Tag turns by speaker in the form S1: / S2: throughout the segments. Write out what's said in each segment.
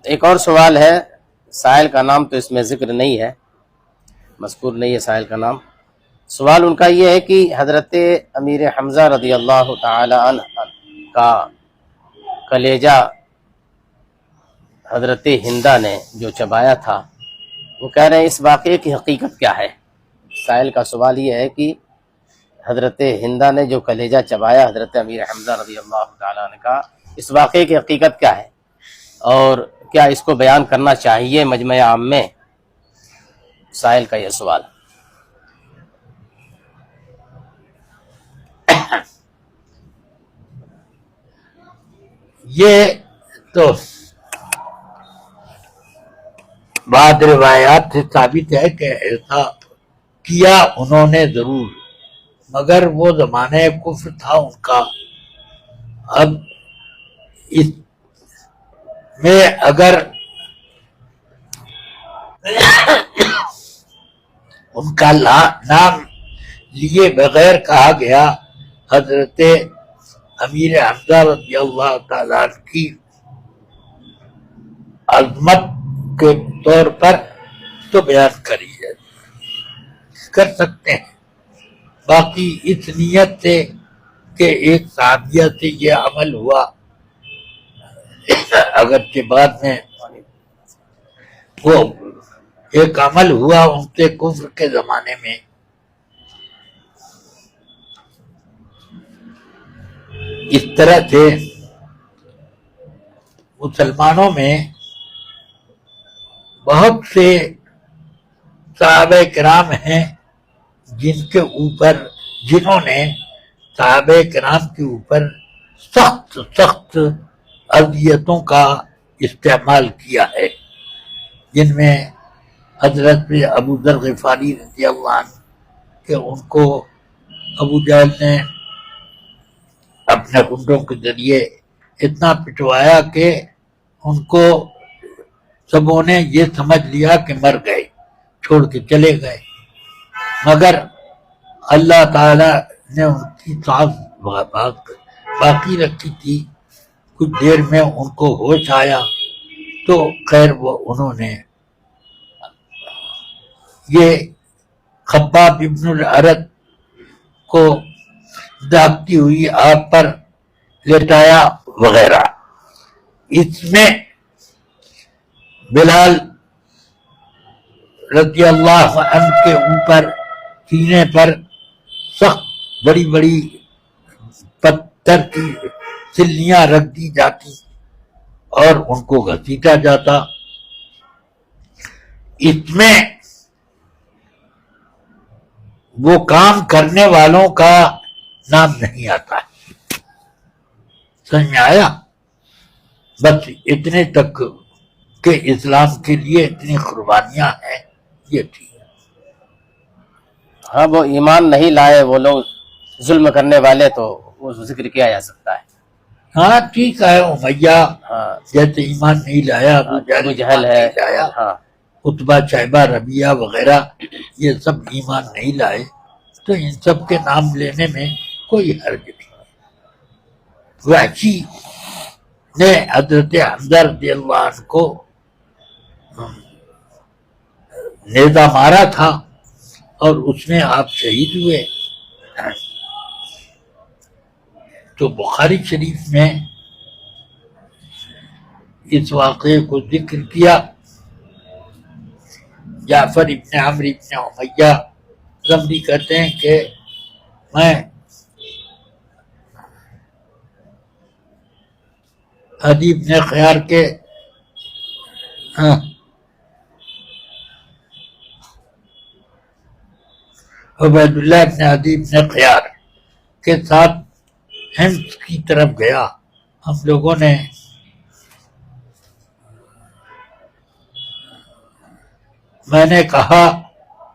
S1: ایک اور سوال ہے، سائل کا نام تو اس میں ذکر نہیں ہے، مذکور نہیں ہے سائل کا نام۔ سوال ان کا یہ ہے کہ حضرت امیر حمزہ رضی اللہ تعالی عنہ کا کلیجہ حضرت ہندہ نے جو چبایا تھا، وہ کہہ رہے ہیں اس واقعے کی حقیقت کیا ہے؟ سائل کا سوال یہ ہے کہ حضرت ہندہ نے جو کلیجہ چبایا حضرت امیر حمزہ رضی اللہ تعالی عنہ کا، اس واقعے کی حقیقت کیا ہے، اور کیا اس کو بیان کرنا چاہیے مجمع عام میں؟ سائل کا یہ سوال۔
S2: یہ تو بعض روایات سے ثابت ہے کہ ایسا کیا انہوں نے ضرور، مگر وہ زمانہ کفر تھا ان کا۔ اب اس میں اگر ان کا نام لیے بغیر کہا گیا حضرت امیر حمزہ رضی اللہ تعالیٰ کی عظمت کے طور پر تو بیان کر سکتے ہیں۔ باقی اس نیت سے کہ ایک صحابیہ سے یہ عمل ہوا، اگرچہ بعد میں وہ ایک عمل ہوا ان کے کفر کے زمانے میں، اس طرح سے مسلمانوں میں بہت سے صحابہ کرام ہیں جنہوں نے صحابہ کرام کے اوپر سخت اذیتوں کا استعمال کیا ہے، جن میں حضرت ابو ذر غفاری رضی اللہ عنہ کہ ان کو ابو جہل نے اپنے گنڈوں کے ذریعے اتنا پٹوایا کہ ان کو سبوں نے یہ سمجھ لیا کہ مر گئے، چھوڑ کے چلے گئے، مگر اللہ تعالی نے ان کی سانس باقی رکھی تھی۔ کچھ دیر میں ان کو ہوش آیا تو خیر وہ انہوں نے یہ خباب ابن الارت کو داغتی ہوئی آگ پر لٹایا وغیرہ۔ اس میں بلال رضی اللہ عنہ کے اوپر سینے پر سخت بڑی بڑی پتھر کی سلیاں رکھ دی جاتی اور ان کو گھسیٹا جاتا۔ اس میں وہ کام کرنے والوں کا نام نہیں آتا ہے، سمجھ میں آیا؟ بس اتنے تک کہ اسلام کے لیے اتنی قربانیاں ہیں، یہ ٹھیک ہے۔
S1: ہاں، وہ ایمان نہیں لائے وہ لوگ ظلم کرنے والے، تو وہ ذکر کیا جا سکتا ہے۔
S2: ہاں ٹھیک ہے، امیہ جیسے ایمان نہیں لایا،
S1: ابو جہل ہے، ہاں،
S2: عتبہ شیبہ ربیعہ وغیرہ یہ سب ایمان نہیں لائے، تو ان سب کے نام لینے میں کوئی حرج نہیں۔ وحشی نے حضرت حمزہ رضی اللہ عنہ کو نیزہ مارا تھا اور اس میں آپ شہید ہوئے، تو بخاری شریف میں اس واقعے کو ذکر کیا۔ جعفر ابن عمرو ابن امیہ رملی کہتے ہیں کہ میں عدی ابن خیار کے عبید اللہ ابن عدی ابن خیار کے ساتھ حمص کی طرف گیا۔ ہم لوگوں نے میں نے کہا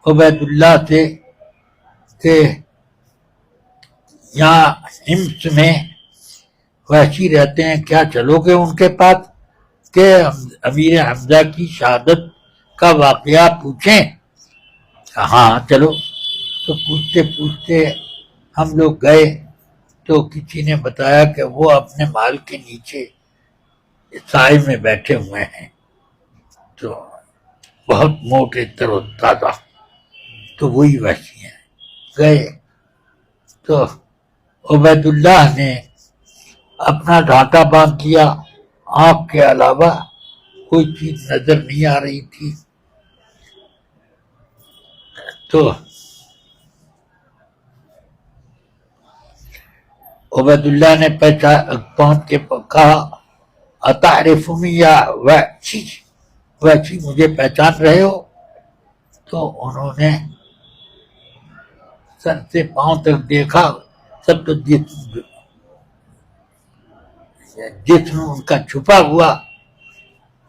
S2: عبید اللہ سے کہ یہاں حمص میں وحشی رہتے ہیں، کیا چلو گے ان کے پاس کہ امیر حمزہ کی شہادت کا واقعہ پوچھیں؟ ہاں چلو۔ تو پوچھتے پوچھتے ہم لوگ گئے تو کسی نے بتایا کہ وہ اپنے مال کے نیچے سائے میں بیٹھے ہوئے ہیں، تو بہت موٹے تر و تازہ، تو وہی وحشی ہیں۔ گئے تو عبید اللہ نے اپنا ڈھانٹا باندھ لیا، آنکھ کے علاوہ کوئی چیز نظر نہیں آ رہی تھی۔ تو عبید اللہ نے پہنچ کے کہا اتعرفنی یا وحشی، وحشی مجھے پہچان رہے ہو؟ تو انہوں نے سر سے پاؤں تک دیکھا، سب تو جسم ان کا چھپا ہوا،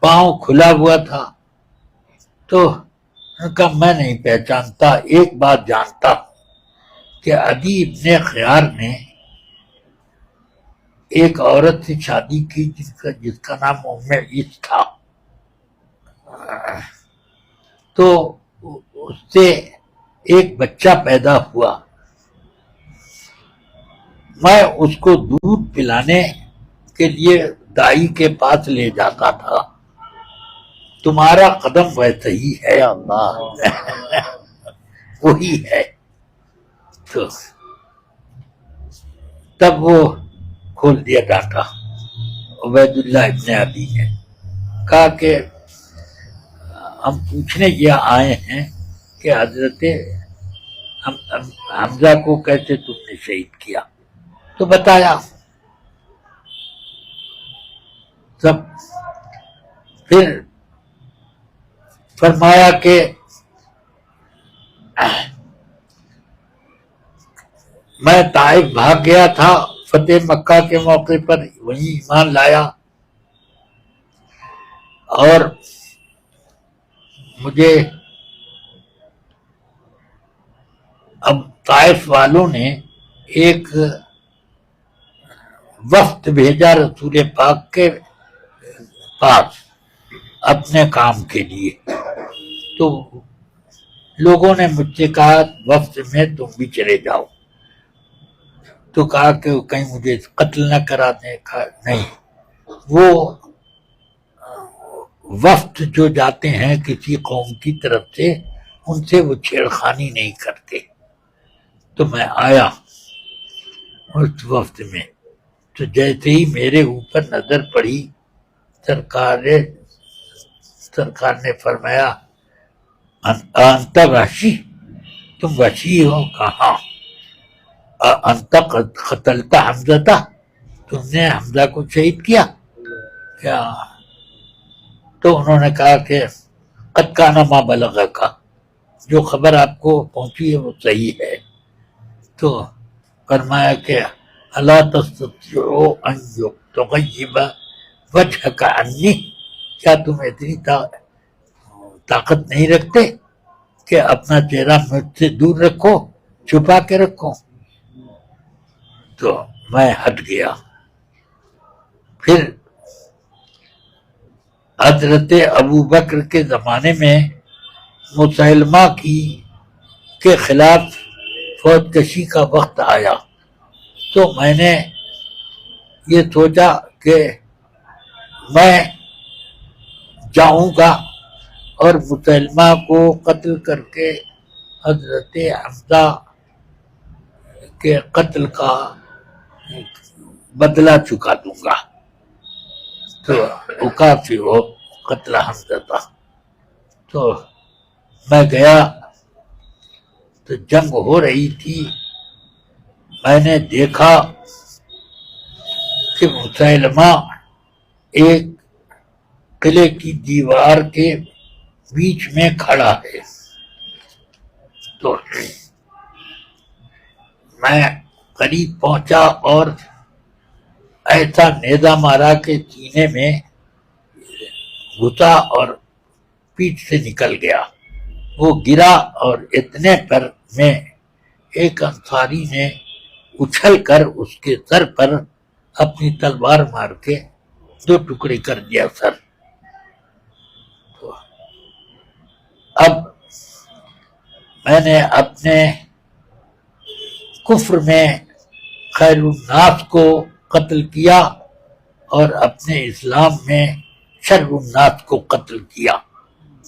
S2: پاؤں کھلا ہوا تھا۔ تو ان کا میں نہیں پہچانتا، ایک بات جانتا ہوں کہ عدی ابن خیار نے ایک عورت سے شادی کی جس کا نام ام عیس تھا، تو اس سے ایک بچہ پیدا ہوا۔ میں اس کو دودھ پلانے کے لیے دائی کے پاس لے جاتا تھا، تمہارا قدم ویسے ہی ہے،
S1: یا اللہ،
S2: وہی ہے۔ تو تب وہ کھول دیا ڈانٹا۔ عبید اللہ ابن عدی نے کہا کہ ہم پوچھنے یہ آئے ہیں کہ حضرت حمزہ کو کیسے تم نے شہید کیا؟ تو بتایا سب۔ پھر فرمایا کہ میں طائف بھاگ گیا تھا، فتح مکہ کے موقع پر وہیں ایمان لایا، اور مجھے اب طائف والوں نے ایک وفد بھیجا رسول پاک کے پاس اپنے کام کے لیے، تو لوگوں نے مجھ سے کہا وفد میں تم بھی چلے جاؤ، تو کہا کہ کہیں مجھے قتل نہ کرا دیں۔ نہیں، وہ وفد جو جاتے ہیں کسی قوم کی طرف سے، ان سے وہ چھیڑخانی نہیں کرتے۔ تو میں آیا اس وفد میں، تو جیسے ہی میرے اوپر نظر پڑی، سرکار نے فرمایا انت وحشی، تم وحشی ہو؟ کہاں؟ انت قتلت حمزہ، تم نے حمزہ کو شہید کیا کیا؟ تو انہوں نے کہا کہ قد کان ما بلغک، جو خبر آپ کو پہنچی ہے وہ صحیح ہے۔ تو فرمایا کہ الا تستطيع ان تغيب وجهك عني، کیا تم اتنی طاقت نہیں رکھتے کہ اپنا چہرہ مجھ سے دور رکھو، چھپا کے رکھو؟ تو میں ہٹ گیا۔ پھر حضرت ابو بکر کے زمانے میں مسلمہ کے خلاف فوج کشی کا وقت آیا، تو میں نے یہ سوچا کہ میں جاؤں گا اور مسلمہ کو قتل کر کے حضرت حمزہ کے قتل کا بدلہ چکا دوں گا۔ تو کافی ہو قتل حمزہ تھا۔ تو میں گیا تو جنگ ہو رہی تھی، میں نے دیکھا کہ مسلمہ ایک قلعے کی دیوار کے بیچ میں کھڑا ہے۔ تو میں قریب پہنچا اور ایسا نیزہ مارا کہ سینے میں گھسا اور پیٹھ سے نکل گیا، وہ گرا، اور اتنے پر میں ایک انصاری نے اچھل کر اس کے سر پر اپنی تلوار مار کے 2 ٹکڑے کر دیا سر۔ تو اب میں نے اپنے کفر میں خیر الناس کو قتل کیا، اور اپنے اسلام میں شر الناس کو قتل کیا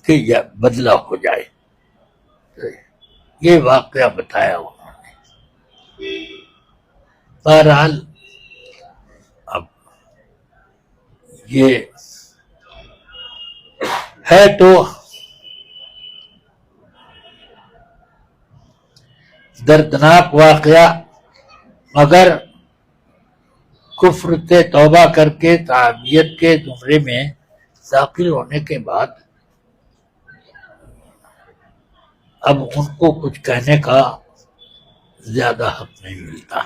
S2: کہ یہ بدلہ ہو جائے. یہ واقعہ بتایا انہوں نے. بہرحال اب یہ ہے تو دردناک واقعہ، مگر کفر سے توبہ کر کے صحابیت کے زمرے میں داخل ہونے کے بعد اب ان کو کچھ کہنے کا زیادہ حق نہیں ملتا.